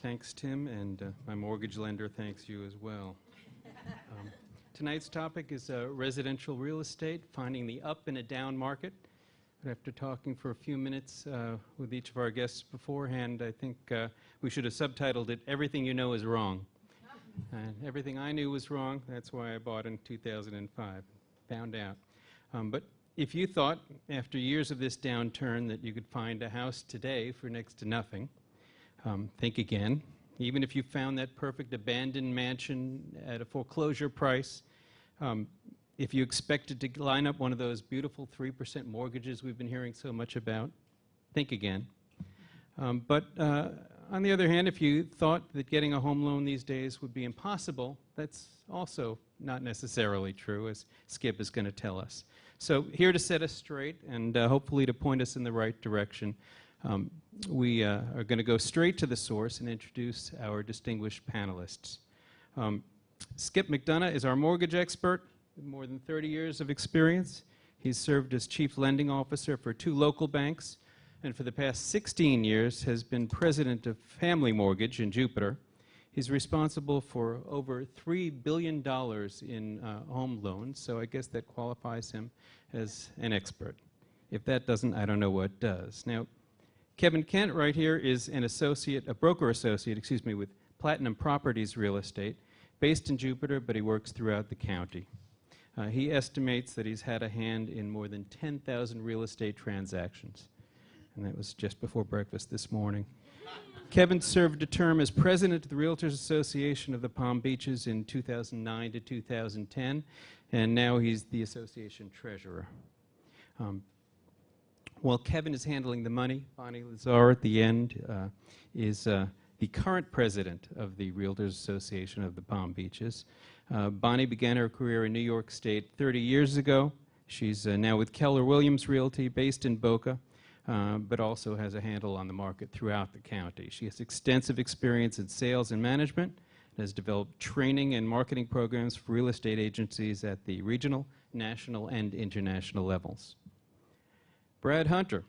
Thanks, Tim, and my mortgage lender thanks you as well. Tonight's topic is residential real estate, finding the up in a down market. But after talking for a few minutes with each of our guests beforehand, I think we should have subtitled it, Everything You Know Is Wrong. And everything I knew was wrong. That's why I bought in 2005. Found out. But if you thought, after years of this downturn, that you could find a house today for next to nothing, think again. Even if you found that perfect abandoned mansion at a foreclosure price, if you expected to line up one of those beautiful 3% mortgages we've been hearing so much about, think again. But on the other hand, if you thought that getting a home loan these days would be impossible, that's also not necessarily true, as Skip is going to tell us. So here to set us straight and hopefully to point us in the right direction, we are going to go straight to the source and introduce our distinguished panelists. Skip Mcdonough is our mortgage expert with more than 30 years of experience. He's served as chief lending officer for 2 local banks, and for the past 16 years has been president of Family Mortgage in Jupiter. He's responsible for over $3 billion in home loans, so I guess that qualifies him as an expert. If that doesn't, I don't know what does. Now, Kevin Kent right here is an associate, a broker associate, with Platinum Properties Real Estate, based in Jupiter, but he works throughout the county. He estimates that he's had a hand in more than 10,000 real estate transactions. And that was just before breakfast this morning. Kevin served a term as president of the Realtors Association of the Palm Beaches in 2009 to 2010, and now he's the association treasurer. While Kevin is handling the money, Bonnie Lazar at the end is the current president of the Realtors Association of the Palm Beaches. Bonnie began her career in New York State 30 years ago. She's now with Keller Williams Realty, based in Boca, but also has a handle on the market throughout the county. She has extensive experience in sales and management, and has developed training and marketing programs for real estate agencies at the regional, national, and international levels. Brad Hunter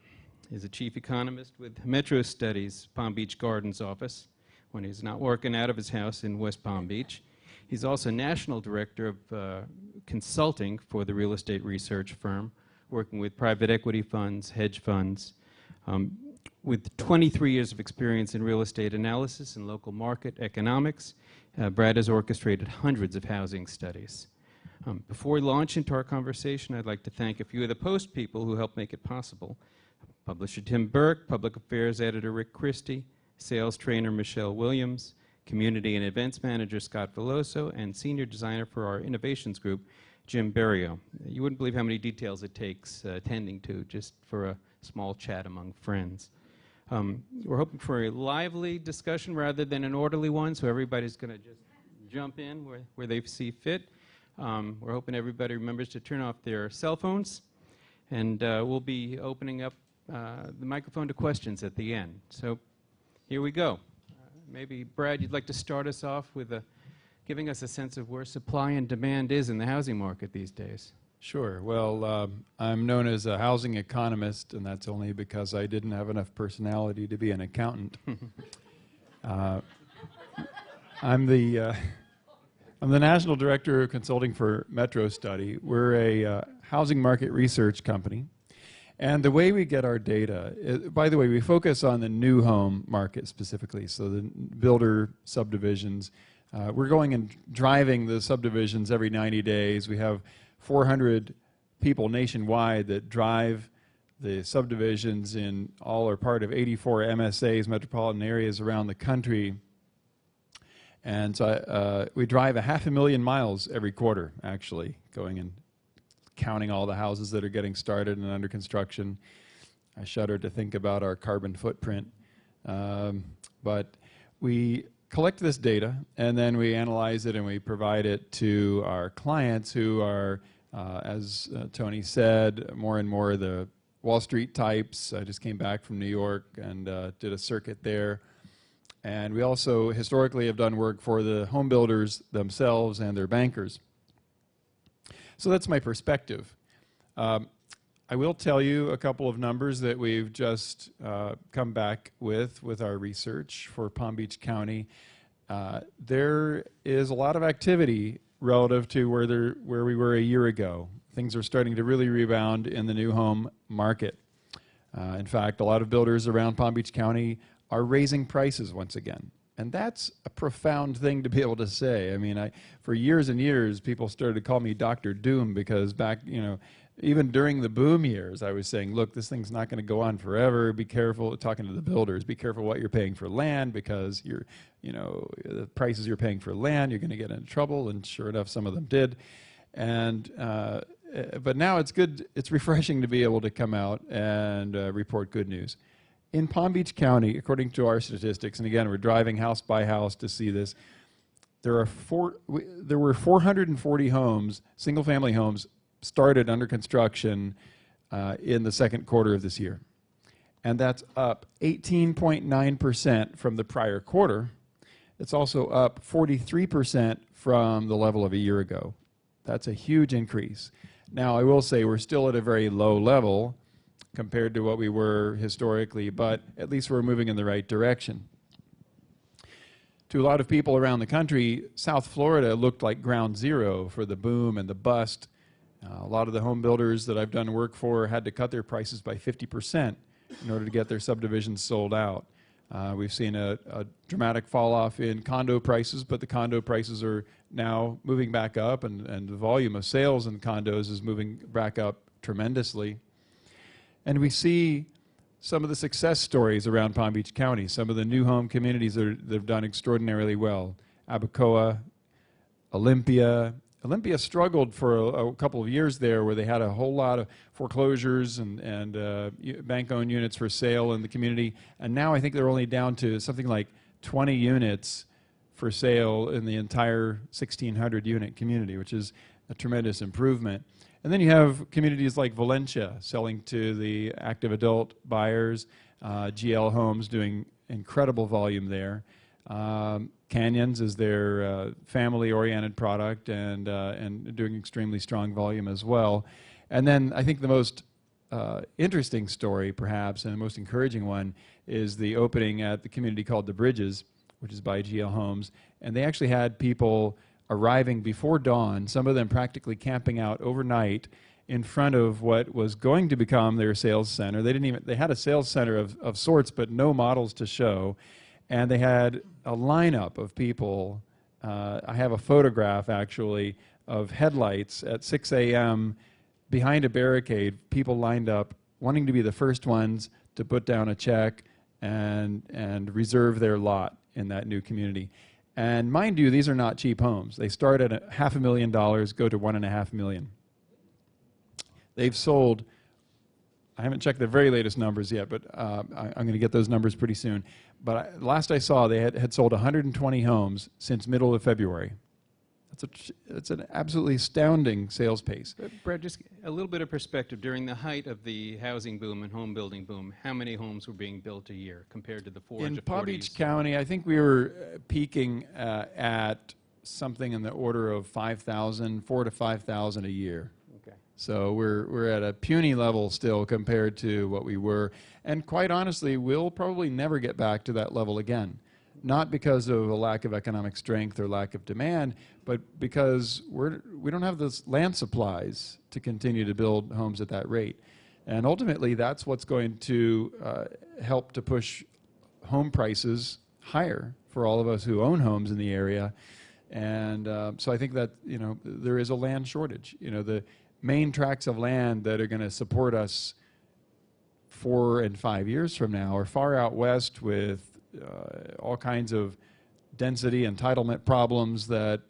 is a chief economist with Metro Studies Palm Beach Gardens office when he's not working out of his house in West Palm Beach. He's also national director of consulting for the real estate research firm, working with private equity funds, hedge funds. With 23 years of experience in real estate analysis and local market economics, Brad has orchestrated hundreds of housing studies. Before we launch into our conversation, I'd like to thank a few of the Post people who helped make it possible. Publisher Tim Burke, Public Affairs Editor Rick Christie, Sales Trainer Michelle Williams, Community and Events Manager Scott Veloso, and Senior Designer for our Innovations Group, Jim Berrio. You wouldn't believe how many details it takes attending to just for a small chat among friends. We're hoping for a lively discussion rather than an orderly one, so everybody's going to just jump in where they see fit. We're hoping everybody remembers to turn off their cell phones, and we'll be opening up the microphone to questions at the end. So here we go. Maybe, Brad, you'd like to start us off with giving us a sense of where supply and demand is in the housing market these days. Sure. Well, I'm known as a housing economist, and that's only because I didn't have enough personality to be an accountant. I'm the National Director of Consulting for Metro Study. We're a housing market research company. And the way we get our data, by the way, we focus on the new home market specifically, so the builder subdivisions. We're going and driving the subdivisions every 90 days. We have 400 people nationwide that drive the subdivisions in all or part of 84 MSAs, metropolitan areas around the country. And so we drive 500,000 miles every quarter, actually, going and counting all the houses that are getting started and under construction. I shudder to think about our carbon footprint. But we collect this data, and then we analyze it, and we provide it to our clients who are, as Tony said, more and more the Wall Street types. I just came back from New York and did a circuit there. And we also historically have done work for the home builders themselves and their bankers. So that's my perspective. I will tell you a couple of numbers that we've just come back with our research for Palm Beach County. There is a lot of activity relative to where we were a year ago. Things are starting to really rebound in the new home market. In fact, a lot of builders around Palm Beach County are raising prices once again. And that's a profound thing to be able to say. I mean, for years and years, people started to call me Dr. Doom because back, even during the boom years, I was saying, look, this thing's not going to go on forever. Be careful, talking to the builders, be careful what you're paying for land because the prices you're paying for land, you're going to get into trouble. And sure enough, some of them did. And but now it's good, it's refreshing to be able to come out and report good news. In Palm Beach County, according to our statistics, and again, we're driving house by house to see this, there were 440 homes, single-family homes, started under construction in the second quarter of this year. And that's up 18.9% from the prior quarter. It's also up 43% from the level of a year ago. That's a huge increase. Now, I will say we're still at a very low level compared to what we were historically, but at least we're moving in the right direction. To a lot of people around the country, South Florida looked like ground zero for the boom and the bust. A lot of the home builders that I've done work for had to cut their prices by 50% in order to get their subdivisions sold out. We've seen a dramatic fall off in condo prices, but the condo prices are now moving back up, and the volume of sales in condos is moving back up tremendously. And we see some of the success stories around Palm Beach County, some of the new home communities that have done extraordinarily well. Abacoa, Olympia. Olympia struggled for a couple of years there where they had a whole lot of foreclosures and bank-owned units for sale in the community. And now I think they're only down to something like 20 units for sale in the entire 1,600 unit community, which is a tremendous improvement. And then you have communities like Valencia selling to the active adult buyers, GL Homes doing incredible volume there. Canyons is their family-oriented product and doing extremely strong volume as well. And then I think the most interesting story, perhaps, and the most encouraging one is the opening at the community called The Bridges, which is by GL Homes. And they actually had people arriving before dawn, some of them practically camping out overnight in front of what was going to become their sales center. They had a sales center of sorts, but no models to show. And they had a lineup of people. I have a photograph, actually, of headlights at 6 a.m. behind a barricade, people lined up, wanting to be the first ones to put down a check and reserve their lot in that new community. And mind you, these are not cheap homes. They start at $500,000, go to $1.5 million. They've sold, I haven't checked the very latest numbers yet, but I'm going to get those numbers pretty soon. But last I saw, they had sold 120 homes since middle of February. It's an absolutely astounding sales pace. Brad, just a little bit of perspective. During the height of the housing boom and home building boom, how many homes were being built a year compared to the 440s? In Palm Beach County, I think we were peaking at something in the order of 4,000 to 5,000 a year. Okay. So we're at a puny level still compared to what we were. And quite honestly, we'll probably never get back to that level again. Not because of a lack of economic strength or lack of demand, but because we don't have the land supplies to continue to build homes at that rate. And ultimately, that's what's going to help to push home prices higher for all of us who own homes in the area. And so I think that there is a land shortage. The main tracts of land that are going to support us 4 and 5 years from now are far out west with all kinds of density entitlement problems that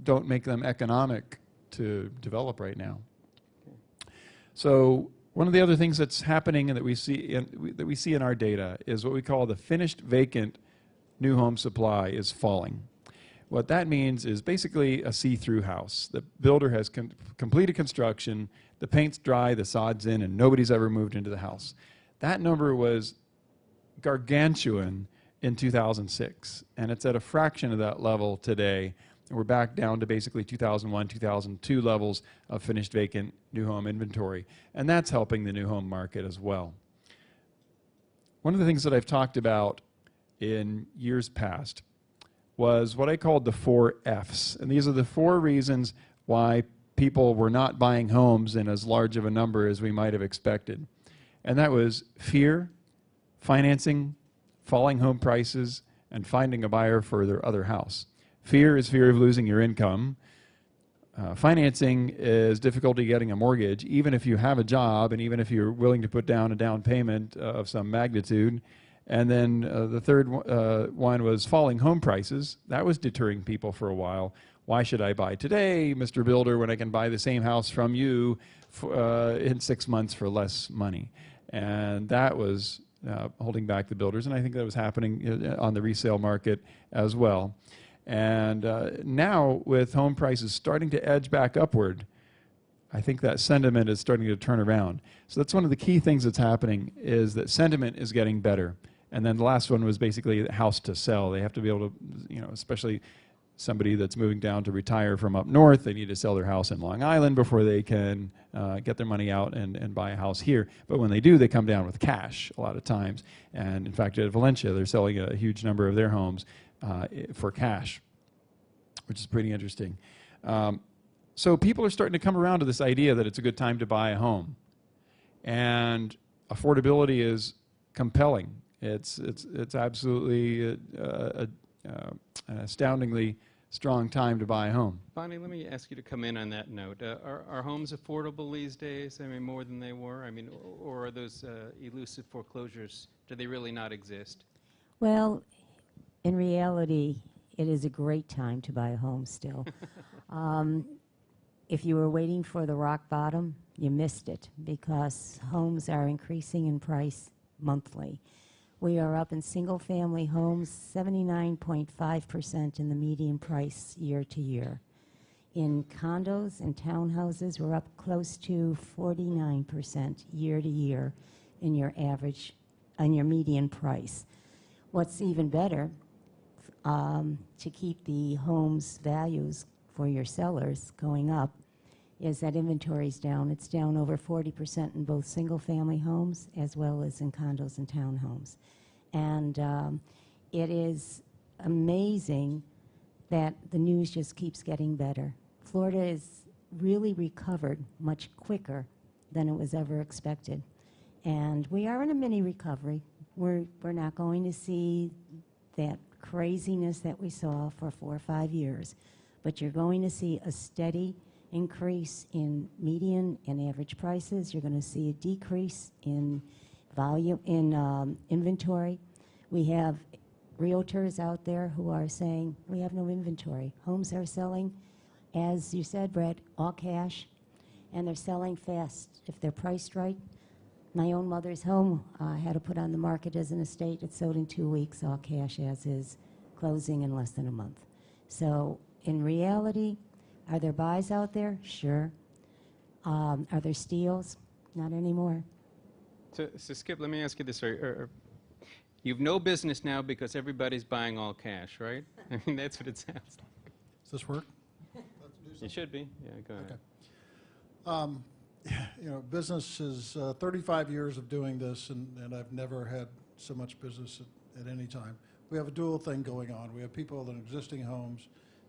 don't make them economic to develop right now. So one of the other things that's happening and that we see in our data is what we call the finished vacant new home supply is falling. What that means is basically a see-through house. The builder has completed construction, the paint's dry, the sod's in, and nobody's ever moved into the house. That number was gargantuan in 2006, and it's at a fraction of that level today. And we're back down to basically 2001, 2002 levels of finished vacant new home inventory. And that's helping the new home market as well. One of the things that I've talked about in years past was what I called the 4 Fs. And these are the 4 reasons why people were not buying homes in as large of a number as we might have expected. And that was fear, financing, falling home prices, and finding a buyer for their other house. Fear is fear of losing your income. Financing is difficulty getting a mortgage, even if you have a job and even if you're willing to put down a down payment of some magnitude. And then the third one was falling home prices. That was deterring people for a while. Why should I buy today, Mr. Builder, when I can buy the same house from you in 6 months for less money? And that was holding back the builders, and I think that was happening on the resale market as well. And now, with home prices starting to edge back upward, I think that sentiment is starting to turn around. So that's one of the key things that's happening, is that sentiment is getting better. And then the last one was basically the house to sell. They have to be able to, especially somebody that's moving down to retire from up north, they need to sell their house in Long Island before they can get their money out and buy a house here. But when they do, they come down with cash a lot of times. And in fact, at Valencia, they're selling a huge number of their homes for cash, which is pretty interesting. So people are starting to come around to this idea that it's a good time to buy a home. And affordability is compelling. It's absolutely an astoundingly strong time to buy a home. Bonnie, let me ask you to come in on that note. Are homes affordable these days? I mean, more than they were? I mean, or are those elusive foreclosures, do they really not exist? Well, in reality, it is a great time to buy a home still. If you were waiting for the rock bottom, you missed it, because homes are increasing in price monthly. We are up in single-family homes 79.5% in the median price year to year. In condos and townhouses, we're up close to 49% year to year in your average, on your median price. What's even better, to keep the home's values for your sellers going up, is that inventory's down. It's down over 40% in both single-family homes as well as in condos and townhomes. And it is amazing that the news just keeps getting better. Florida is really recovered much quicker than it was ever expected. And we are in a mini recovery. We're not going to see that craziness that we saw for 4 or 5 years, but you're going to see a steady increase in median and average prices. You're going to see a decrease in volume, in inventory. We have realtors out there who are saying we have no inventory. Homes are selling, as you said, Brett, all cash, and they're selling fast if they're priced right. My own mother's home had to put on the market as an estate. It sold in 2 weeks, all cash as is, closing in less than a month. So in reality, are there buys out there? Sure. Are there steals? Not anymore. So Skip, let me ask you this. You've no business now because everybody's buying all cash, right? I mean, that's what it sounds like. Does this work? It should be. Yeah, go ahead. Okay. Business is 35 years of doing this, and I've never had so much business at any time. We have a dual thing going on. We have people in existing homes,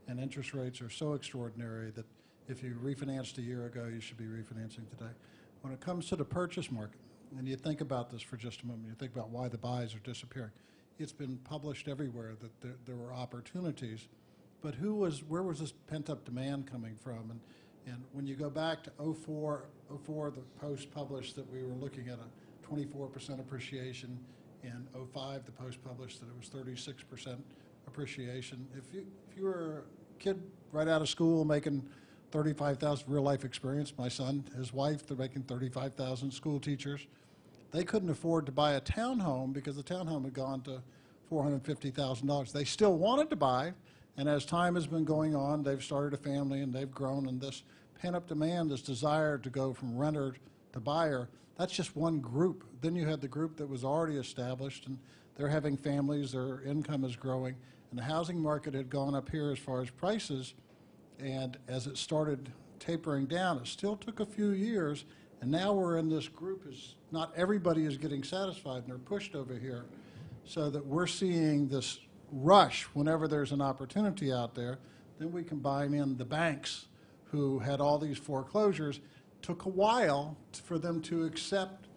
and interest rates are so extraordinary that if you refinanced a year ago, you should be refinancing today. When it comes to the purchase market, and you think about this for just a moment, you think about why the buys are disappearing. It's been published everywhere that there were opportunities, but where was this pent-up demand coming from? And when you go back to 04, the Post published that we were looking at a 24% appreciation. In 05, the Post published that it was 36% appreciation. If you were a kid right out of school making $35,000 real life experience, my son, his wife, they're making $35,000, school teachers, they couldn't afford to buy a townhome because the townhome had gone to $450,000. They still wanted to buy, and as time has been going on, they've started a family and they've grown, and this pent-up demand, this desire to go from renter to buyer, That's just one group. Then you had the group that was already established, and they're having families, their income is growing, and the housing market had gone up here as far as prices, and as it started tapering down, it still took a few years, and now we're in this group, is not everybody is getting satisfied, and they're pushed over here, so that we're seeing this rush whenever there's an opportunity out there. Then we combine in the banks who had all these foreclosures. Took a while for them to accept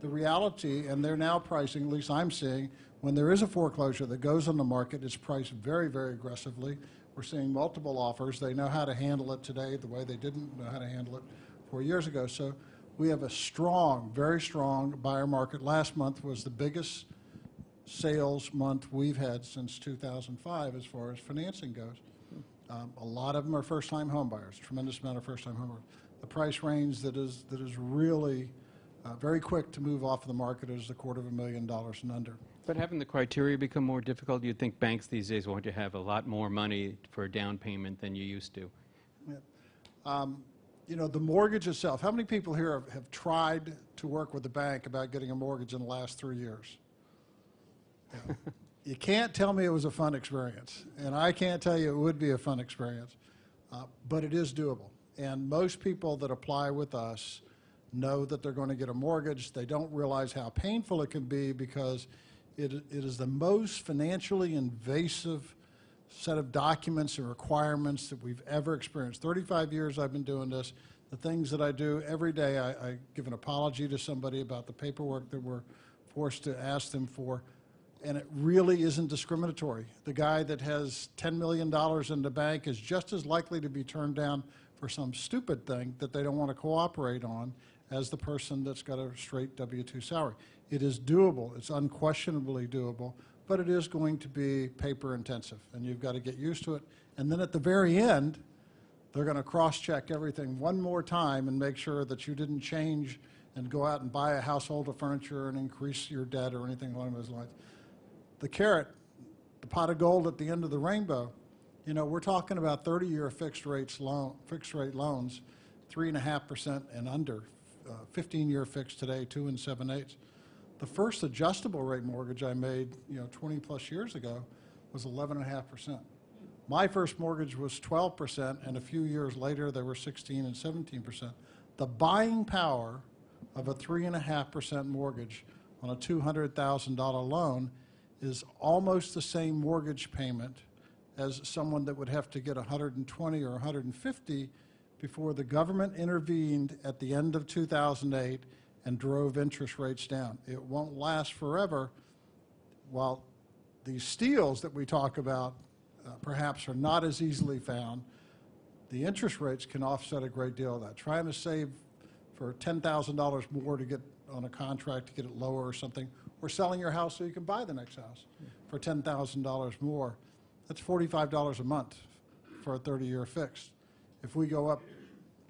the reality, and they're now pricing, at least I'm seeing, when there is a foreclosure that goes on the market, it's priced very, very aggressively. We're seeing multiple offers. They know how to handle it today the way they didn't know how to handle it 4 years ago. So we have a strong, very strong buyer market. Last month was the biggest sales month we've had since 2005 as far as financing goes. A lot of them are first-time home buyers, tremendous amount of first-time home buyers. The price range that is really very quick to move off of the market is $250,000 and under. But haven't the criteria become more difficult? You'd think banks these days want to have a lot more money for a down payment than you used to. Yeah. You know, the mortgage itself, how many people here have tried to work with the bank about getting a mortgage in the last 3 years? Yeah. You can't tell me it was a fun experience, and I can't tell you it would be a fun experience, but it is doable. And most people that apply with us know that they're going to get a mortgage. They don't realize how painful it can be because it is the most financially invasive set of documents and requirements that we've ever experienced. 35 years I've been doing this. The things that I do every day, I give an apology to somebody about the paperwork that we're forced to ask them for. And it really isn't discriminatory. The guy that has $10 million in the bank is just as likely to be turned down for some stupid thing that they don't want to cooperate on as the person that's got a straight W-2 salary. It is doable. It's unquestionably doable, but it is going to be paper intensive, and you've got to get used to it. And then at the very end, they're going to cross-check everything one more time and make sure that you didn't change and go out and buy a household of furniture and increase your debt or anything along those lines. The carrot, the pot of gold at the end of the rainbow, you know, we're talking about 30-year fixed rate loans, 3.5% and under, 15-year fixed today, 2 7/8. The first adjustable rate mortgage I made, 20 plus years ago was 11.5%. My first mortgage was 12%, and a few years later they were 16 and 17%. The buying power of a 3.5% mortgage on a $200,000 loan is almost the same mortgage payment as someone that would have to get 120 or 150 before the government intervened at the end of 2008 and drove interest rates down. It won't last forever. While these steals that we talk about perhaps are not as easily found, the interest rates can offset a great deal of that. Trying to save for $10,000 more to get on a contract to get it lower or something, or selling your house so you can buy the next house for $10,000 more. That's $45 a month for a 30-year fixed. If we go up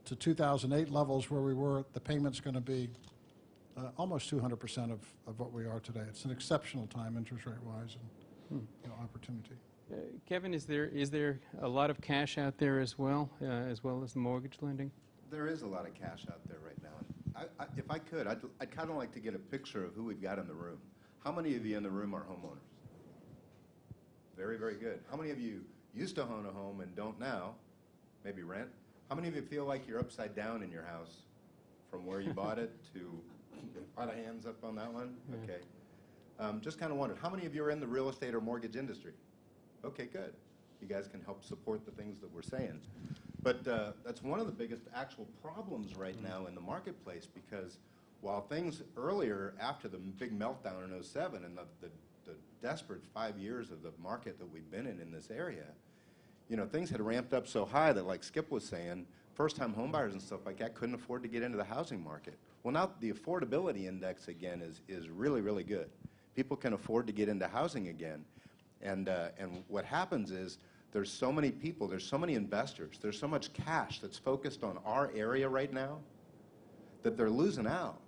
to 2008 levels where we were, the payment's going to be almost 200% of what we are today. It's an exceptional time interest rate-wise and opportunity. Kevin, is there a lot of cash out there as well as the mortgage lending? There is a lot of cash out there right now. If I could, I'd kind of like to get a picture of who we've got in the room. How many of you in the room are homeowners? Very, very good. How many of you used to own a home and don't now, maybe rent? How many of you feel like you're upside down in your house from where you bought it to, a lot of hands up on that one? Okay. Just kind of wondered, how many of you are in the real estate or mortgage industry? Okay, good. You guys can help support the things that we're saying. But that's one of the biggest actual problems right now in the marketplace, because while things earlier, after the big meltdown in 2007 and the desperate 5 years of the market that we've been in this area, things had ramped up so high that, like Skip was saying, first-time homebuyers and stuff like that couldn't afford to get into the housing market. Well, now the affordability index, again, is really, really good. People can afford to get into housing again. And what happens is there's so many people, there's so many investors, there's so much cash that's focused on our area right now that they're losing out.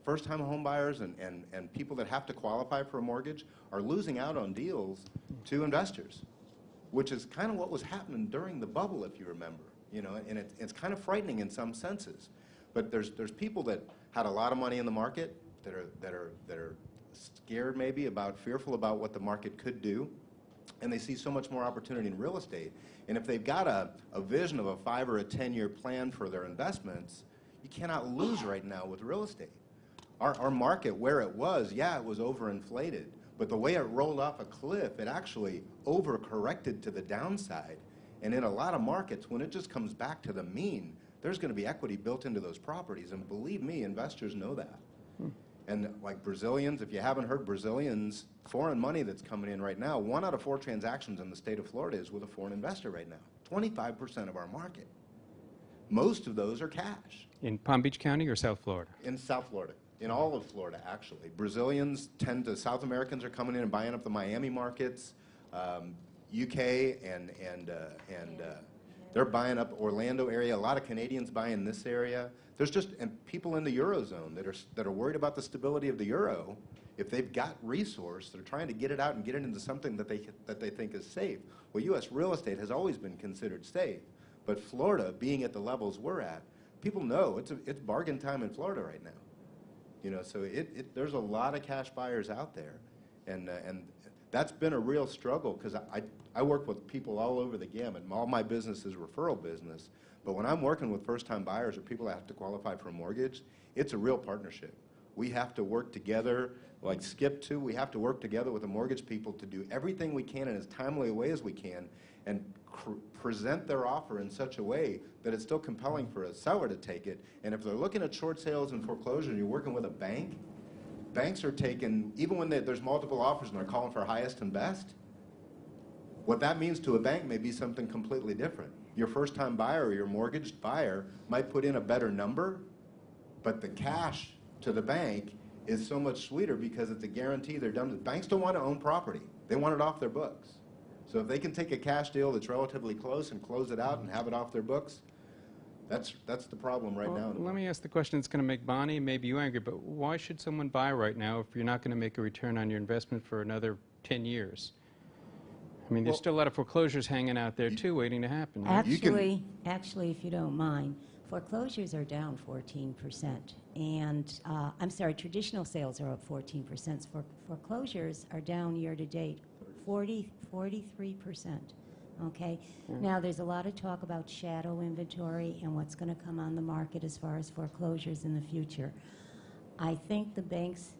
First-time homebuyers and people that have to qualify for a mortgage are losing out on deals to investors, which is kind of what was happening during the bubble, if you remember. And it's kind of frightening in some senses. But there's people that had a lot of money in the market, that are scared maybe about, fearful about what the market could do, and they see so much more opportunity in real estate. And if they've got a vision of a 5 or a 10-year plan for their investments, you cannot lose right now with real estate. Our market, where it was, yeah, it was overinflated, but the way it rolled off a cliff, it actually overcorrected to the downside. And in a lot of markets, when it just comes back to the mean, there's going to be equity built into those properties. And believe me, investors know that. And like Brazilians, if you haven't heard, Brazilians, foreign money that's coming in right now, 1 out of 4 transactions in the state of Florida is with a foreign investor right now. 25% of our market. Most of those are cash. In Palm Beach County or South Florida? In South Florida. In all of Florida, actually. Brazilians tend to, South Americans are coming in and buying up the Miami markets, UK, and they're buying up Orlando area. A lot of Canadians buying this area. There's just, and people in the Eurozone that are worried about the stability of the euro. If they've got resource, they're trying to get it out and get it into something that they think is safe. Well, U.S. real estate has always been considered safe, but Florida, being at the levels we're at, people know it's bargain time in Florida right now. You know, so there's a lot of cash buyers out there, and that's been a real struggle because I work with people all over the gamut. All my business is referral business, but when I'm working with first-time buyers or people that have to qualify for a mortgage, it's a real partnership. We have to work together, like Skip too, we have to work together with the mortgage people to do everything we can in as timely a way as we can and present their offer in such a way that it's still compelling for a seller to take it. And if they're looking at short sales and foreclosure and you're working with a bank, banks are taking, even when there's multiple offers and they're calling for highest and best, what that means to a bank may be something completely different. Your first-time buyer or your mortgaged buyer might put in a better number, but the cash to the bank is so much sweeter because it's a guarantee they're done. Banks don't want to own property. They want it off their books. So if they can take a cash deal that's relatively close and close it out and have it off their books, that's the problem right now. Let me ask the question that's going to make Bonnie and maybe you angry, but why should someone buy right now if you're not going to make a return on your investment for another 10 years? I mean, there's still a lot of foreclosures hanging out there, too, waiting to happen. Right? Actually, if you don't mind, foreclosures are down 14%. And, I'm sorry, traditional sales are up 14%. Foreclosures are down year-to-date 43%. Okay? Now, there's a lot of talk about shadow inventory and what's going to come on the market as far as foreclosures in the future. I think the banks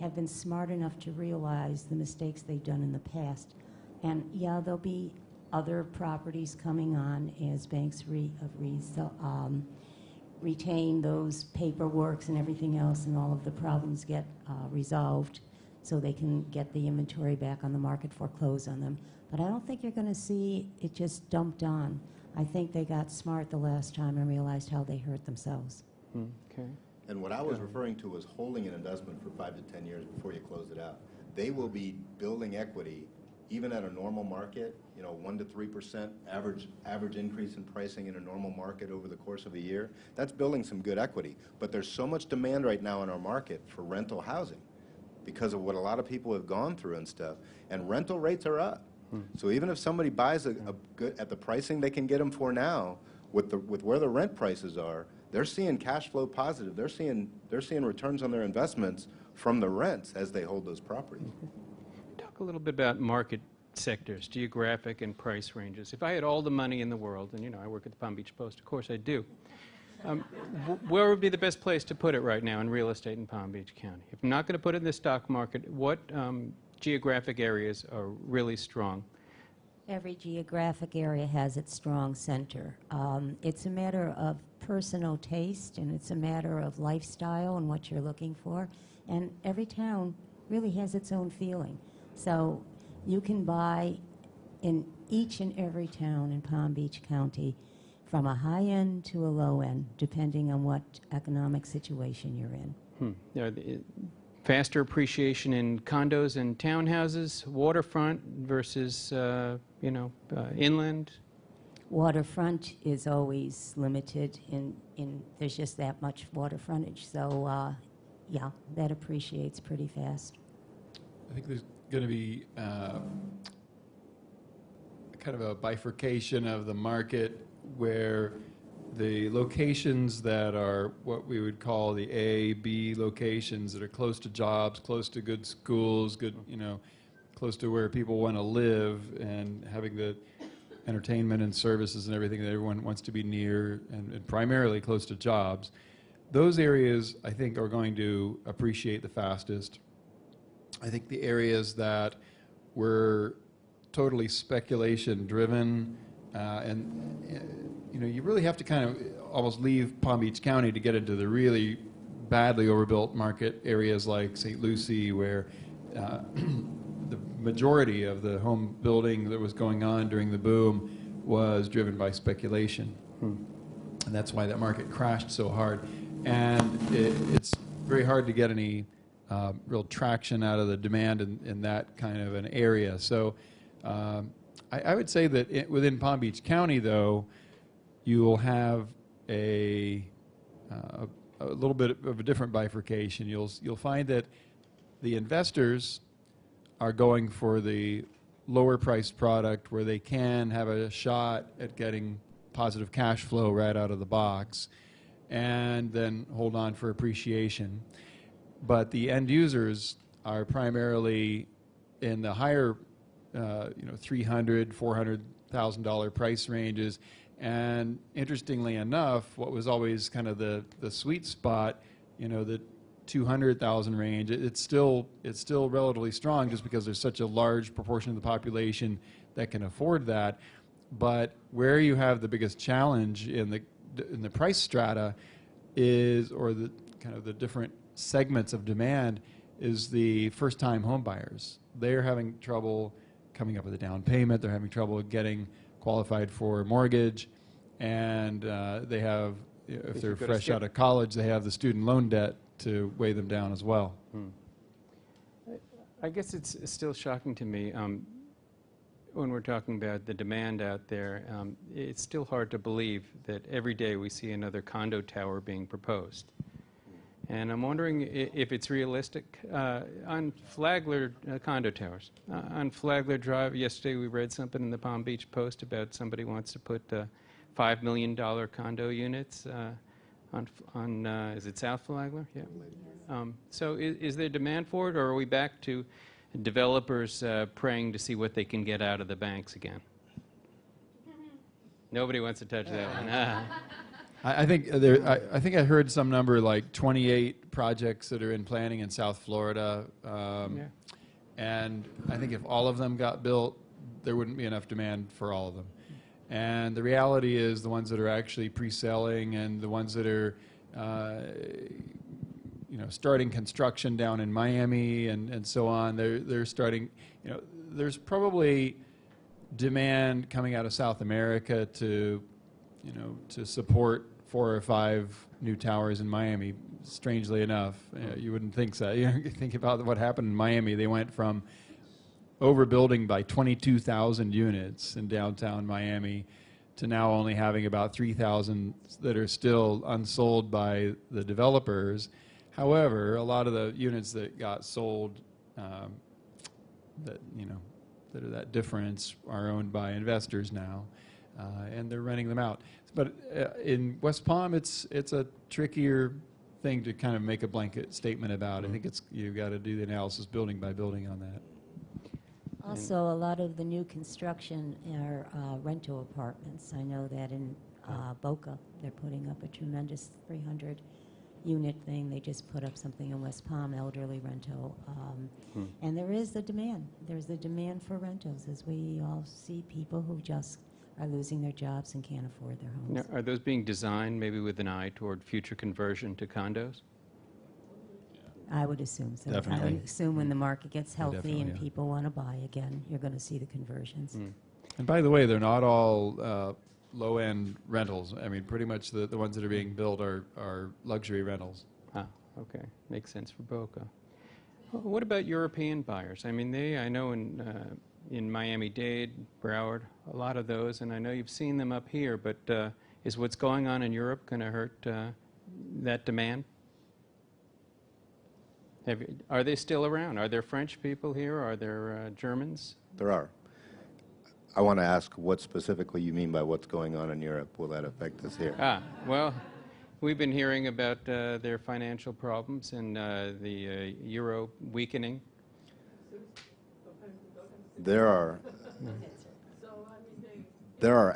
have been smart enough to realize the mistakes they've done in the past. And, yeah, there'll be other properties coming on as banks retain those paperworks and everything else, and all of the problems get resolved so they can get the inventory back on the market, foreclose on them. But I don't think you're going to see it just dumped on. I think they got smart the last time and realized how they hurt themselves. Okay. And what I was referring to was holding an investment for 5 to 10 years before you close it out. They will be building equity even at a normal market, 1 to 3% average increase in pricing in a normal market over the course of a year. That's building some good equity. But there's so much demand right now in our market for rental housing because of what a lot of people have gone through and stuff. And rental rates are up. So even if somebody buys a good at the pricing they can get them for now, with where the rent prices are, they're seeing cash flow positive. They're seeing returns on their investments from the rents as they hold those properties. Talk a little bit about market sectors, geographic and price ranges. If I had all the money in the world, and I work at the Palm Beach Post, of course I do, where would be the best place to put it right now in real estate in Palm Beach County? If I'm not going to put it in the stock market, what geographic areas are really strong? Every geographic area has its strong center. It's a matter of personal taste, and it's a matter of lifestyle and what you're looking for. And every town really has its own feeling. So you can buy in each and every town in Palm Beach County from a high end to a low end, depending on what economic situation you're in. Faster appreciation in condos and townhouses, waterfront versus, inland? Waterfront is always limited there's just that much water frontage. So, yeah, that appreciates pretty fast. I think there's going to be kind of a bifurcation of the market where the locations that are what we would call the A, B locations that are close to jobs, close to good schools, good, close to where people want to live, and having the entertainment and services and everything that everyone wants to be near, and primarily close to jobs. Those areas, I think, are going to appreciate the fastest. I think the areas that were totally speculation driven, you really have to kind of almost leave Palm Beach County to get into the really badly overbuilt market areas like St. Lucie, where the majority of the home building that was going on during the boom was driven by speculation. And that's why that market crashed so hard. And it's very hard to get any real traction out of the demand in that kind of an area. So I would say that within Palm Beach County, though, you will have a little bit of a different bifurcation. You'll find that the investors are going for the lower priced product where they can have a shot at getting positive cash flow right out of the box and then hold on for appreciation. But the end users are primarily in the higher $300,000, $400,000 price ranges. And interestingly enough, what was always kind of the sweet spot, the 200,000 range, it's still relatively strong just because there's such a large proportion of the population that can afford that. But where you have the biggest challenge in the price strata or the kind of the different segments of demand is the first-time home buyers. They're having trouble coming up with a down payment. They're having trouble getting qualified for a mortgage, and they have, if they're fresh out of college, they have the student loan debt to weigh them down as well. I guess it's still shocking to me when we're talking about the demand out there. It's still hard to believe that every day we see another condo tower being proposed. And I'm wondering if it's realistic. On Flagler condo towers, on Flagler Drive, yesterday we read something in the Palm Beach Post about somebody wants to put $5 million condo units on is it South Flagler? Yeah. So is there demand for it, or are we back to developers praying to see what they can get out of the banks again? Nobody wants to touch that one. I think I heard some number like 28 projects that are in planning in South Florida, and I think if all of them got built, there wouldn't be enough demand for all of them. And the reality is the ones that are actually pre-selling and the ones that are starting construction down in Miami and so on, they're starting, there's probably demand coming out of South America to support 4 or 5 new towers in Miami. Strangely enough, you wouldn't think so. You think about what happened in Miami. They went from overbuilding by 22,000 units in downtown Miami to now only having about 3,000 that are still unsold by the developers. However, a lot of the units that got sold, that are that difference, are owned by investors now, and they're renting them out. But in West Palm, it's a trickier thing to kind of make a blanket statement about. I think you've got to do the analysis building by building on that. Also, a lot of the new construction are rental apartments. I know that in Boca, they're putting up a tremendous 300-unit thing. They just put up something in West Palm, elderly rental. And there is the demand. There's the demand for rentals, as we all see people who just are losing their jobs and can't afford their homes. Now, are those being designed maybe with an eye toward future conversion to condos? I would assume so. Definitely. I would assume when the market gets healthy definitely, and yeah. people want to buy again, you're going to see the conversions. And by the way, they're not all low-end rentals. I mean, pretty much the ones that are being built are luxury rentals. Ah, okay. Makes sense for Boca. What about European buyers? I mean, I know in Miami-Dade, Broward, a lot of those, and I know you've seen them up here, but is what's going on in Europe going to hurt that demand? Are they still around? Are there French people here? Are there Germans? There are. I want to ask what specifically you mean by what's going on in Europe. Will that affect us here? Well, we've been hearing about their financial problems and the euro weakening. There are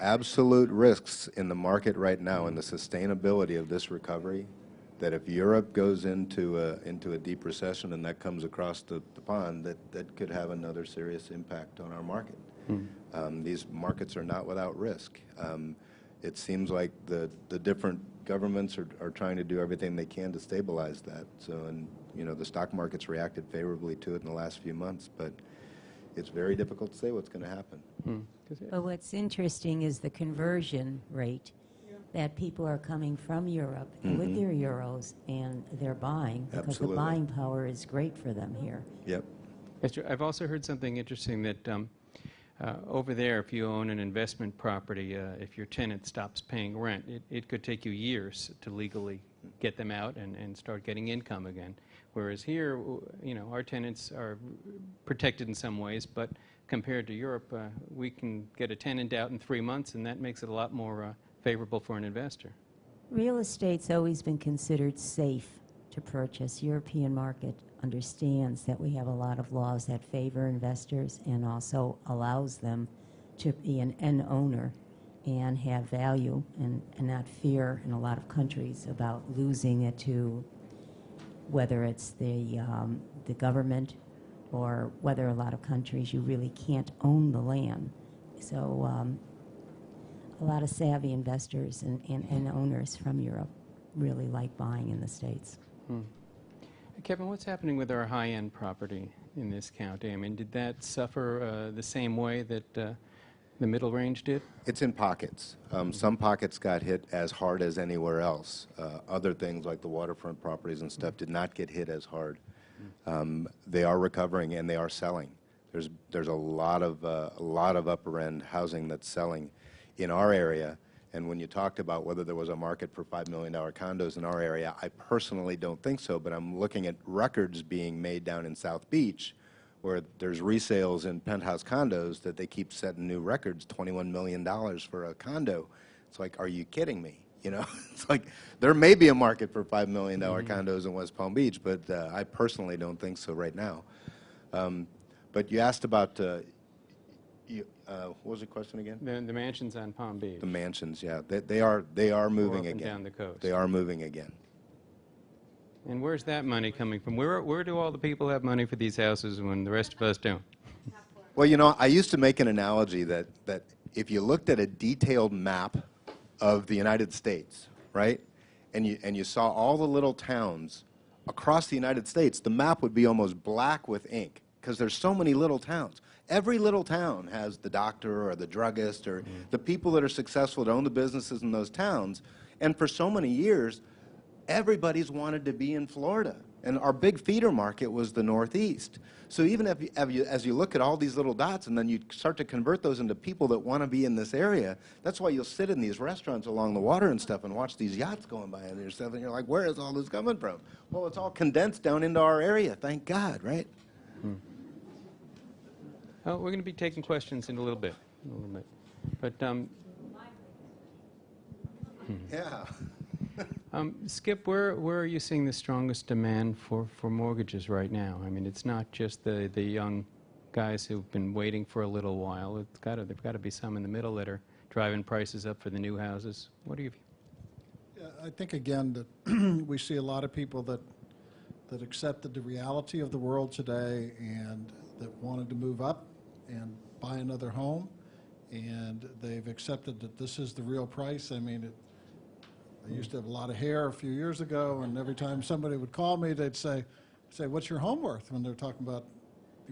absolute risks in the market right now in the sustainability of this recovery, that if Europe goes into a deep recession and that comes across the pond, that could have another serious impact on our market. These markets are not without risk. It seems like the different governments are trying to do everything they can to stabilize that. So, and you know, the stock market's reacted favorably to it in the last few months, but it's very difficult to say what's going to happen. But what's interesting is the conversion rate, that people are coming from Europe with their euros and they're buying because Absolutely. the buying power is great for them here. Yep. I've also heard something interesting that over there, if you own an investment property, if your tenant stops paying rent, it could take you years to legally get them out and start getting income again. Whereas here, you know, our tenants are protected in some ways, but compared to Europe, we can get a tenant out in 3 months, and that makes it a lot more favorable for an investor. Real estate's always been considered safe to purchase. European market understands that we have a lot of laws that favor investors and also allows them to be an end owner and have value and not fear in a lot of countries about losing it to whether it's the government or whether a lot of countries you really can't own the land. So a lot of savvy investors and owners from Europe really like buying in the States. Kevin, what's happening with our high-end property in this county? I mean, did that suffer the same way that the middle range did? It's in pockets. Some pockets got hit as hard as anywhere else. Other things like the waterfront properties and stuff did not get hit as hard. They are recovering and they are selling. There's a lot of upper end housing that's selling in our area. And when you talked about whether there was a market for $5 million condos in our area, I personally don't think so, but I'm looking at records being made down in South Beach where there's resales in penthouse condos that they keep setting new records, $21 million for a condo. It's like, are you kidding me? You know, it's like there may be a market for $5 million condos in West Palm Beach, but I personally don't think so right now. But you asked about what was the question again? The mansions on Palm Beach. The mansions, yeah. They are moving up and again. down the coast. They are moving again. And where's that money coming from? Where do all the people have money for these houses when the rest of us don't? Well, you know, I used to make an analogy that if you looked at a detailed map of the United States, right, and you saw all the little towns across the United States, the map would be almost black with ink because there's so many little towns. Every little town has the doctor or the druggist or the people that are successful that own the businesses in those towns. And for so many years, everybody's wanted to be in Florida. And our big feeder market was the Northeast. So even as you look at all these little dots and then you start to convert those into people that want to be in this area, that's why you'll sit in these restaurants along the water and stuff and watch these yachts going by and yourself, and you're like, where is all this coming from? Well, it's all condensed down into our area, thank God, right? Oh, we're going to be taking questions in a little bit. But Yeah. Skip, where are you seeing the strongest demand for mortgages right now? I mean, it's not just the young guys who've been waiting for a little while. There've got to be some in the middle that are driving prices up for the new houses. What do you? Yeah, I think again that we see a lot of people that accepted the reality of the world today and that wanted to move up and buy another home, and they've accepted that this is the real price. I mean, I used to have a lot of hair a few years ago, and every time somebody would call me, they'd say, what's your home worth? When they're talking about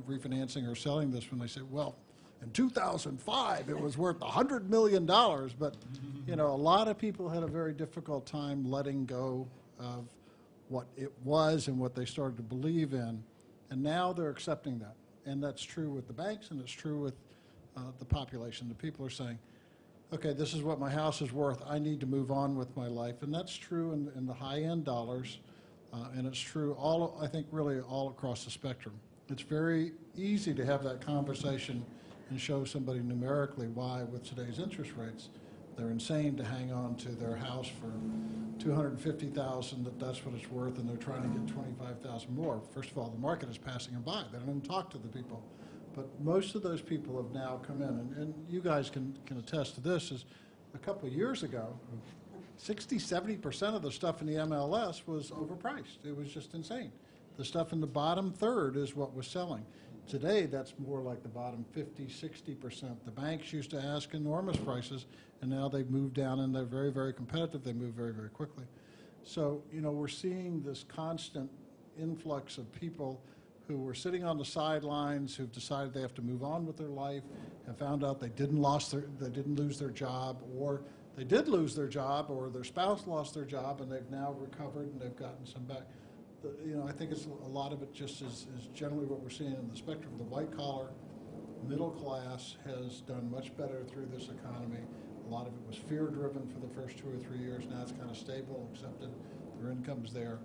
refinancing or selling this, when they say, well, in 2005, it was worth $100 million. But, you know, a lot of people had a very difficult time letting go of what it was and what they started to believe in. And now they're accepting that. And that's true with the banks, and it's true with the population. The people are saying, okay, this is what my house is worth. I need to move on with my life. And that's true in the high-end dollars, and it's true, I think, really all across the spectrum. It's very easy to have that conversation and show somebody numerically why, with today's interest rates, they're insane to hang on to their house for $250,000, that's what it's worth, and they're trying to get $25,000 more. First of all, the market is passing them by. They don't even talk to the people. But most of those people have now come in, and you guys can attest to this, is a couple of years ago, 60–70% of the stuff in the MLS was overpriced. It was just insane. The stuff in the bottom third is what was selling. Today, that's more like the bottom 50–60%. The banks used to ask enormous prices, and now they've moved down, and they're very, very competitive. They move very, very quickly. So, you know, we're seeing this constant influx of people who were sitting on the sidelines, who've decided they have to move on with their life, and found out they didn't lose their job, or they did lose their job, or their spouse lost their job, and they've now recovered and they've gotten some back. You know, I think it's a lot of it just is generally what we're seeing in the spectrum. The white collar, middle class has done much better through this economy. A lot of it was fear driven for the first 2 or 3 years. Now it's kind of stable, accepted. Their income's there.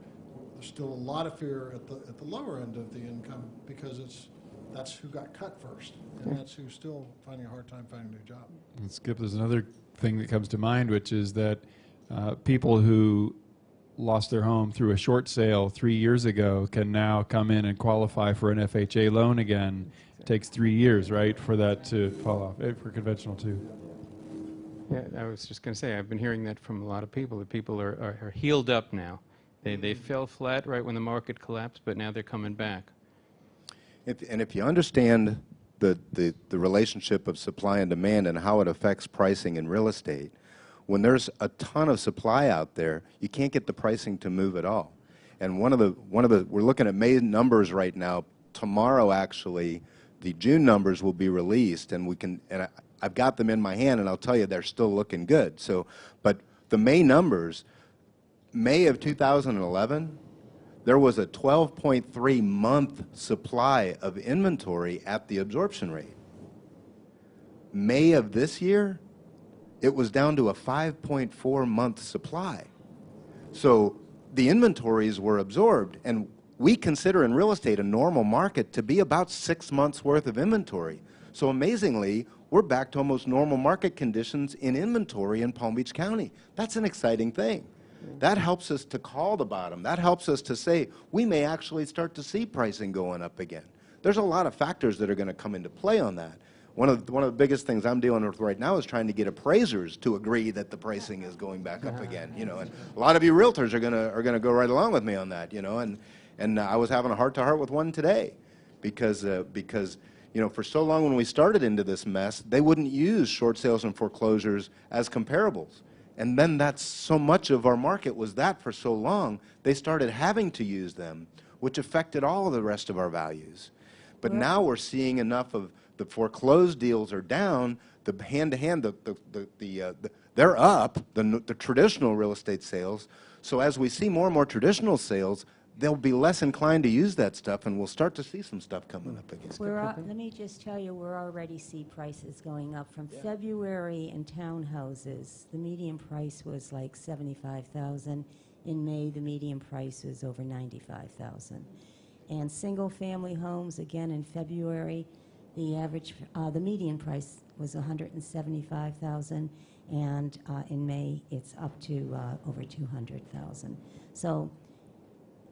There's still a lot of fear at the lower end of the income, because that's who got cut first, and that's who's still finding a hard time finding a new job. And Skip, there's another thing that comes to mind, which is that people who lost their home through a short sale 3 years ago can now come in and qualify for an FHA loan again. It takes 3 years, right, for that to fall off, for conventional too. Yeah, I was just going to say, I've been hearing that from a lot of people, that people are healed up now. They fell flat right when the market collapsed, but now they're coming back. If you understand the relationship of supply and demand and how it affects pricing in real estate, when there's a ton of supply out there, you can't get the pricing to move at all. And we're looking at May numbers right now. Tomorrow, actually, the June numbers will be released, and I've got them in my hand, and I'll tell you they're still looking good. So, but the May numbers, May of 2011, there was a 12.3 month supply of inventory at the absorption rate. May of this year, it was down to a 5.4 month supply. So the inventories were absorbed, and we consider in real estate a normal market to be about 6 months worth of inventory. So amazingly, we're back to almost normal market conditions in inventory in Palm Beach County. That's an exciting thing. That helps us to call the bottom. That helps us to say we may actually start to see pricing going up again. There's a lot of factors that are going to come into play on that. One of the biggest things I'm dealing with right now is trying to get appraisers to agree that the pricing is going back up again. You know, and a lot of you realtors are going to go right along with me on that. You know, and I was having a heart-to-heart with one today, because you know, for so long when we started into this mess, they wouldn't use short sales and foreclosures as comparables. And then that's so much of our market was that for so long, they started having to use them, which affected all of the rest of our values. But now we're seeing enough of the foreclosed deals are down, the hand-to-hand, they're up, the traditional real estate sales. So as we see more and more traditional sales, they'll be less inclined to use that stuff, and we'll start to see some stuff coming up again. Let me just tell you, we're already see prices going up. From February in townhouses, the median price was like $75,000. In May, the median price was over $95,000. And single-family homes, again, in February, the median price was $175,000, and in May, it's up to over $200,000. So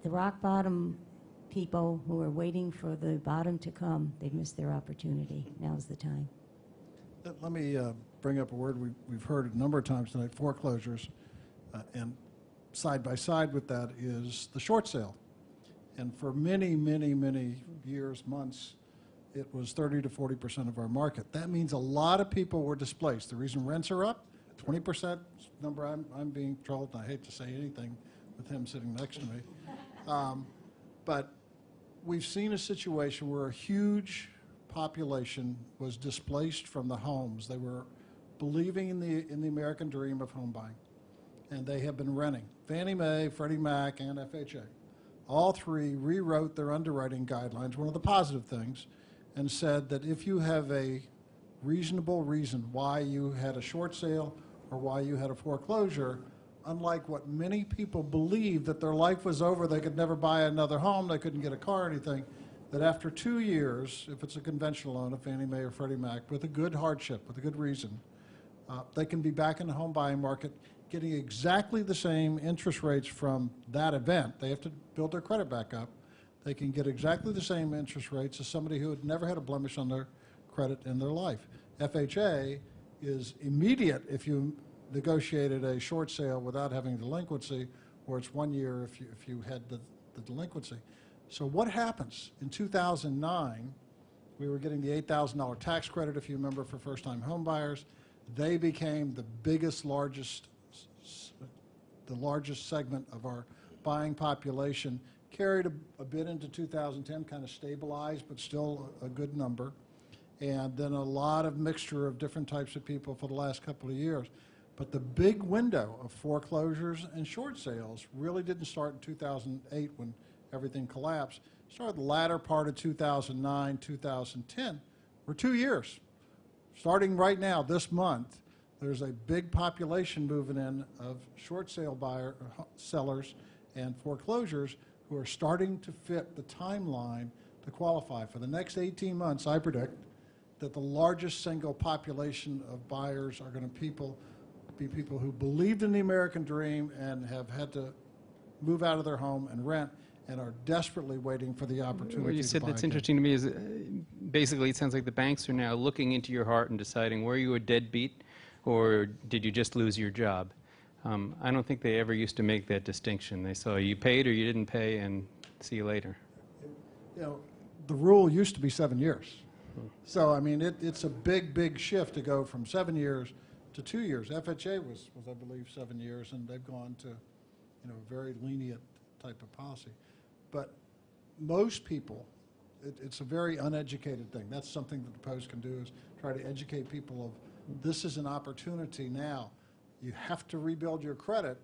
the rock bottom people who are waiting for the bottom to come, they've missed their opportunity. Now's the time. Let me bring up a word we've heard a number of times tonight, foreclosures, and side by side with that is the short sale. And for many, many, many years, months, it was 30 to 40% of our market. That means a lot of people were displaced. The reason rents are up, 20% number I'm being told, and I hate to say anything with him sitting next to me. But we've seen a situation where a huge population was displaced from the homes. They were believing in the American dream of home buying, and they have been renting. Fannie Mae, Freddie Mac, and FHA. All three rewrote their underwriting guidelines, one of the positive things, and said that if you have a reasonable reason why you had a short sale or why you had a foreclosure, unlike what many people believed, that their life was over, they could never buy another home, they couldn't get a car or anything, that after 2 years, if it's a conventional loan, a Fannie Mae or Freddie Mac, with a good hardship, with a good reason, they can be back in the home buying market getting exactly the same interest rates from that event. They have to build their credit back up. They can get exactly the same interest rates as somebody who had never had a blemish on their credit in their life. FHA is immediate if you negotiated a short sale without having delinquency, or it's 1 year if you had the delinquency. So what happens? In 2009, we were getting the $8,000 tax credit, if you remember, for first-time home buyers. They became the largest segment of our buying population, carried a bit into 2010, kind of stabilized, but still a good number. And then a lot of mixture of different types of people for the last couple of years. But the big window of foreclosures and short sales really didn't start in 2008 when everything collapsed. It started the latter part of 2009, 2010. We're 2 years. Starting right now, this month, there's a big population moving in of short sale sellers and foreclosures who are starting to fit the timeline to qualify. For the next 18 months, I predict that the largest single population of buyers are going to be people who believed in the American dream and have had to move out of their home and rent and are desperately waiting for the opportunity What you to said buy that's again. interesting to me is basically it sounds like the banks are now looking into your heart and deciding, were you a deadbeat or did you just lose your job? I don't think they ever used to make that distinction. They saw you paid or you didn't pay and see you later. You know, the rule used to be 7 years. So, I mean, it's a big, big shift to go from 7 years to 2 years. FHA was, I believe, 7 years, and they've gone to, a very lenient type of policy. But most people, it's a very uneducated thing. That's something that the Post can do, is try to educate people of this is an opportunity now. You have to rebuild your credit,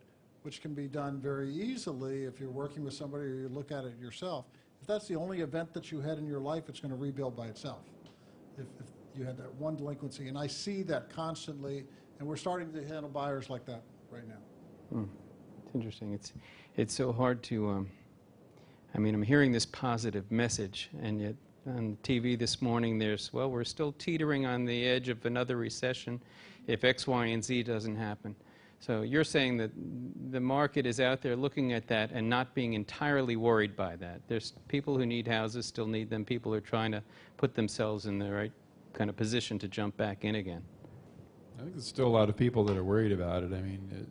which can be done very easily if you're working with somebody or you look at it yourself. If that's the only event that you had in your life, it's going to rebuild by itself. If you had that one delinquency, and I see that constantly, and we're starting to handle buyers like that right now. It's interesting. It's so hard to, I'm hearing this positive message, and yet on TV this morning there's, well, we're still teetering on the edge of another recession if X, Y, and Z doesn't happen. So you're saying that the market is out there looking at that and not being entirely worried by that. There's people who need houses, still need them. People are trying to put themselves in the right kind of position to jump back in again. I think there's still a lot of people that are worried about it. I mean,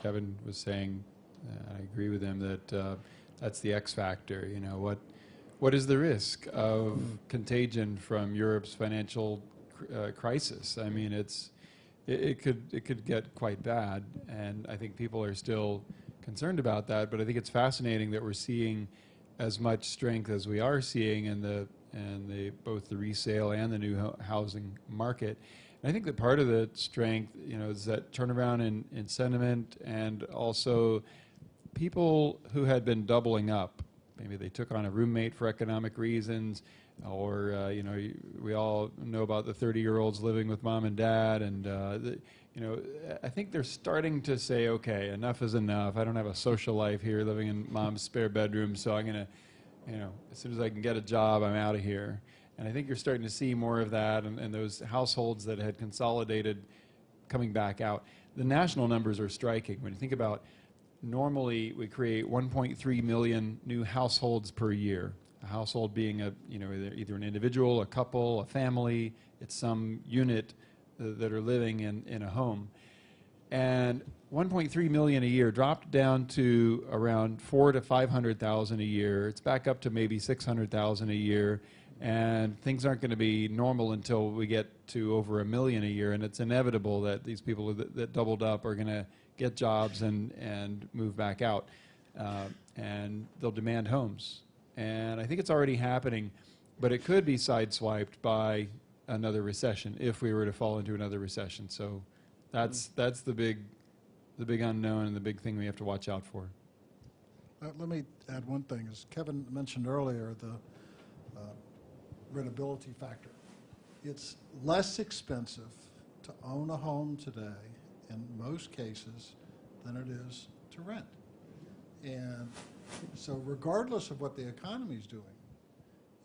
Kevin was saying, I agree with him, that that's the X factor. What is the risk of contagion from Europe's financial crisis? I mean, it could get quite bad, and I think people are still concerned about that. But I think it's fascinating that we're seeing as much strength as we are seeing in both the resale and the new housing market. And I think that part of the strength, is that turnaround in sentiment, and also people who had been doubling up. Maybe they took on a roommate for economic reasons, or we all know about the 30-year-olds living with mom and dad, and I think they're starting to say, okay, enough is enough. I don't have a social life here, living in mom's spare bedroom, so I'm gonna, as soon as I can get a job, I'm out of here. And I think you're starting to see more of that, and those households that had consolidated coming back out. The national numbers are striking. When you think about, normally we create 1.3 million new households per year. A household being either an individual, a couple, a family. It's some unit that are living in a home. And 1.3 million a year dropped down to around 400,000 to 500,000 a year. It's back up to maybe 600,000 a year. And things aren't going to be normal until we get to over 1 million a year. And it's inevitable that these people that doubled up are going to get jobs and move back out. And they'll demand homes. And I think it's already happening, but it could be sideswiped by another recession if we were to fall into another recession. So that's the big unknown and the big thing we have to watch out for. Let me add one thing. As Kevin mentioned earlier, the rentability factor. It's less expensive to own a home today in most cases than it is to rent. And so regardless of what the economy is doing,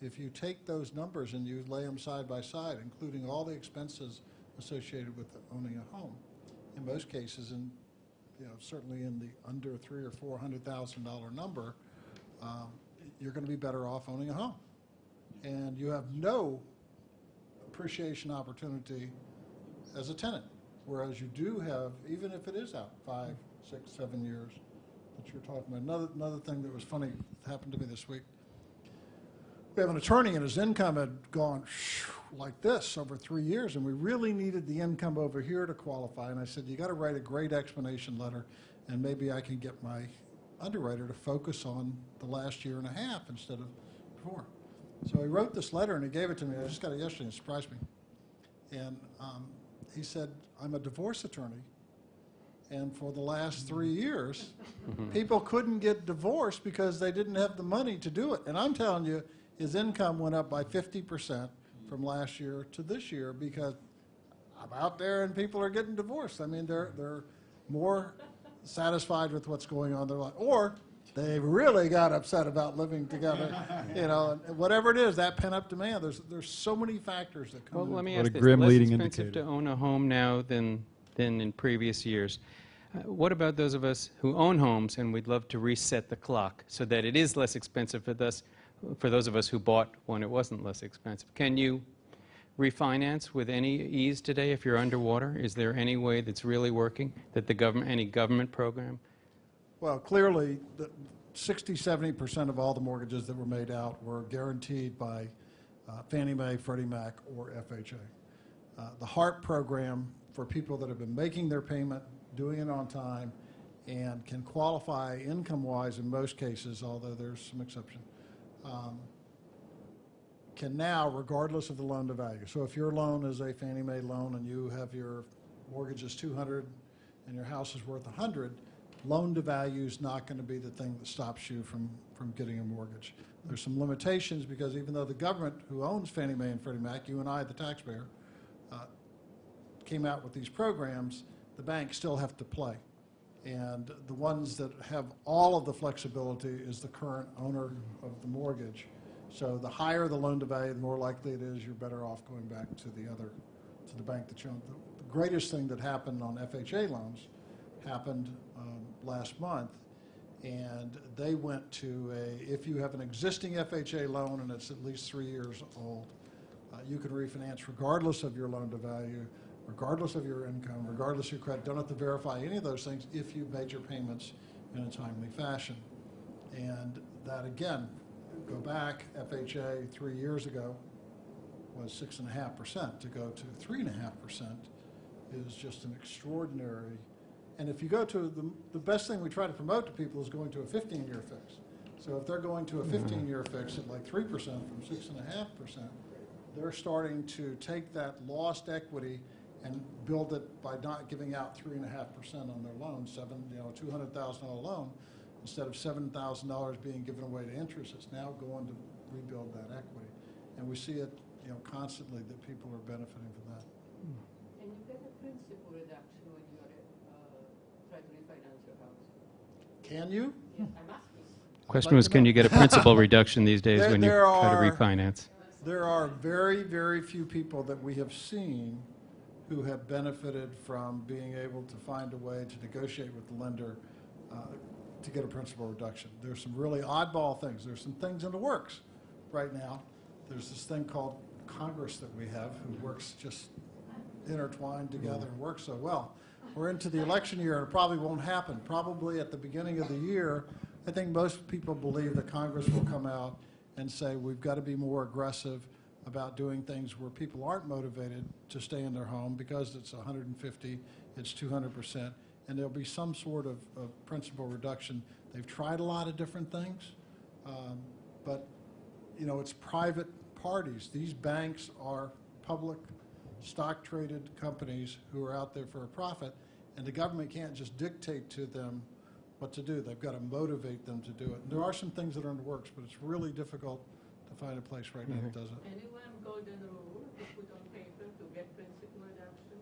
if you take those numbers and you lay them side by side, including all the expenses associated with owning a home, in most cases, and certainly in the under $300,000 or $400,000 number, you're going to be better off owning a home, and you have no appreciation opportunity as a tenant. Whereas you do have, even if it is out 5, 6, 7 years that you're talking about. Another thing that was funny happened to me this week. We have an attorney and his income had gone like this over 3 years, and we really needed the income over here to qualify. And I said, you got to write a great explanation letter, and maybe I can get my underwriter to focus on the last year and a half instead of before. So he wrote this letter and he gave it to me. I just got it yesterday. It surprised me. And he said, I'm a divorce attorney, and for the last 3 years, people couldn't get divorced because they didn't have the money to do it. And I'm telling you, his income went up by 50% from last year to this year because I'm out there and people are getting divorced. I mean, they're more satisfied with what's going on in their life, or they really got upset about living together, and whatever it is, that pent-up demand. There's so many factors that come Well, in. let me What ask a this. grim Less leading expensive indicator. to own a home now than in previous years. What about those of us who own homes and we'd love to reset the clock so that it is less expensive for those of us who bought when it wasn't less expensive? Can you refinance with any ease today if you're underwater? Is there any way that's really working, that any government program? Well, clearly, 60-70% of all the mortgages that were made out were guaranteed by Fannie Mae, Freddie Mac, or FHA. The HARP program for people that have been making their payment, doing it on time, and can qualify income-wise in most cases, although there's some exception, can now, regardless of the loan to value. So if your loan is a Fannie Mae loan and you have your mortgage is 200 and your house is worth 100, loan to value is not going to be the thing that stops you from getting a mortgage. There's some limitations because even though the government who owns Fannie Mae and Freddie Mac, you and I, the taxpayer, came out with these programs, the banks still have to play. And the ones that have all of the flexibility is the current owner of the mortgage. So the higher the loan to value, the more likely it is you're better off going back to the bank that you own. The greatest thing that happened on FHA loans happened last month, and they went to if you have an existing FHA loan and it's at least 3 years old, you can refinance regardless of your loan to value, regardless of your income, regardless of your credit. Don't have to verify any of those things if you've made your payments in a timely fashion. And that, again, go back, FHA 3 years ago was 6.5%. To go to 3.5% is just an extraordinary. And if you go to the best thing we try to promote to people is going to a 15-year fix. So if they're going to a 15-year fix at like 3% from 6.5%, they're starting to take that lost equity and build it by not giving out 3.5% on their loan, $200,000 loan. Instead of $7,000 being given away to interest, it's now going to rebuild that equity. And we see it, constantly that people are benefiting from that. And you get a principal reduction when you try to refinance your house. Can you? Yes, I'm asking. Question was, can you get a principal reduction these days when you There try to are- refinance? There are very, very few people that we have seen who have benefited from being able to find a way to negotiate with the lender to get a principal reduction. There's some really oddball things. There's some things in the works right now. There's this thing called Congress that we have who works just intertwined together and works so well. We're into the election year and it probably won't happen. Probably at the beginning of the year, I think most people believe that Congress will come out and say we've got to be more aggressive about doing things where people aren't motivated to stay in their home because it's 150, it's 200%, and there'll be some sort of principal reduction. They've tried a lot of different things, but it's private parties. These banks are public stock-traded companies who are out there for a profit, and the government can't just dictate to them what to do. They've got to motivate them to do it. There are some things that are in the works, but it's really difficult to find a place right now that does it. Any one golden rule to put on paper to get principal reduction?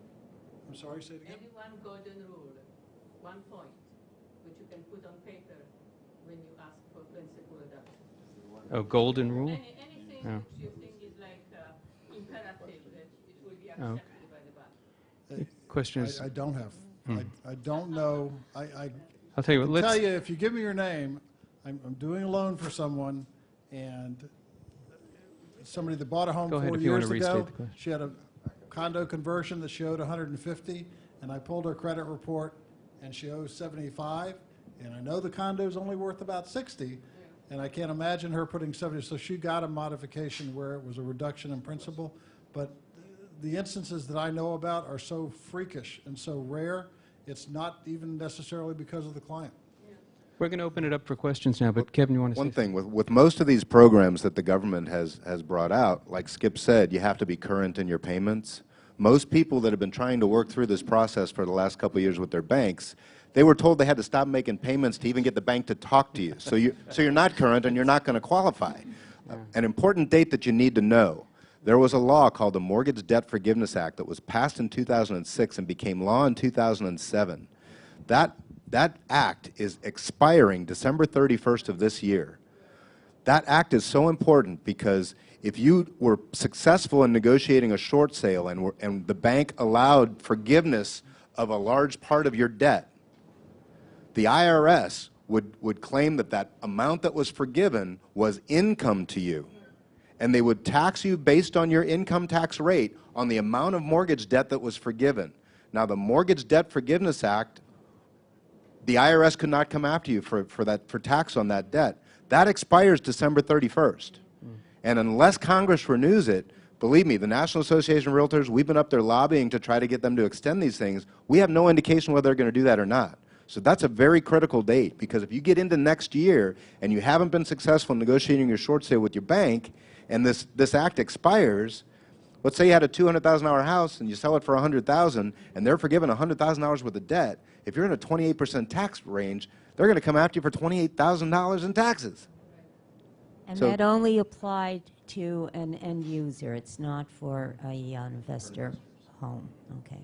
I'm sorry, say it again? Any one golden rule, 1 point, which you can put on paper when you ask for principal reduction? A golden rule? Anything Oh. what you think is like imperative that it will be Oh. accepted by the bank? Question is, I don't have, I don't know. I I'll tell you what, can tell let's, you, if you give me your name, I'm doing a loan for someone, and somebody that bought a home Go ahead 4 if you wanna years restate ago, the question. she had a condo conversion that showed 150, and I pulled her credit report, and she owes 75, and I know the condo's only worth about 60, and I can't imagine her putting 70, so she got a modification where it was a reduction in principal, but the instances that I know about are so freakish and so rare, it's not even necessarily because of the client. we're going to open it up for questions now, but Kevin, you want to say One thing, with most of these programs that the government has brought out, like Skip said, you have to be current in your payments. Most people that have been trying to work through this process for the last couple of years with their banks, they were told they had to stop making payments to even get the bank to talk to you. So you're not current and you're not going to qualify. An important date that you need to know, there was a law called the Mortgage Debt Forgiveness Act that was passed in 2006 and became law in 2007. That act is expiring December 31st of this year. That act is so important because if you were successful in negotiating a short sale and the bank allowed forgiveness of a large part of your debt, the IRS would claim that that amount that was forgiven was income to you. And they would tax you based on your income tax rate on the amount of mortgage debt that was forgiven. Now, the Mortgage Debt Forgiveness Act, the IRS could not come after you for tax on that debt. That expires December 31st. And unless Congress renews it, believe me, the National Association of Realtors, we've been up there lobbying to try to get them to extend these things. We have no indication whether they're going to do that or not. So that's a very critical date, because if you get into next year and you haven't been successful in negotiating your short sale with your bank, and this act expires, let's say you had a $200,000 house and you sell it for $100,000 and they're forgiven $100,000 worth of debt, if you're in a 28% tax range, they're going to come after you for $28,000 in taxes. And So- that only applied to an end user. It's not for a investor home. Okay.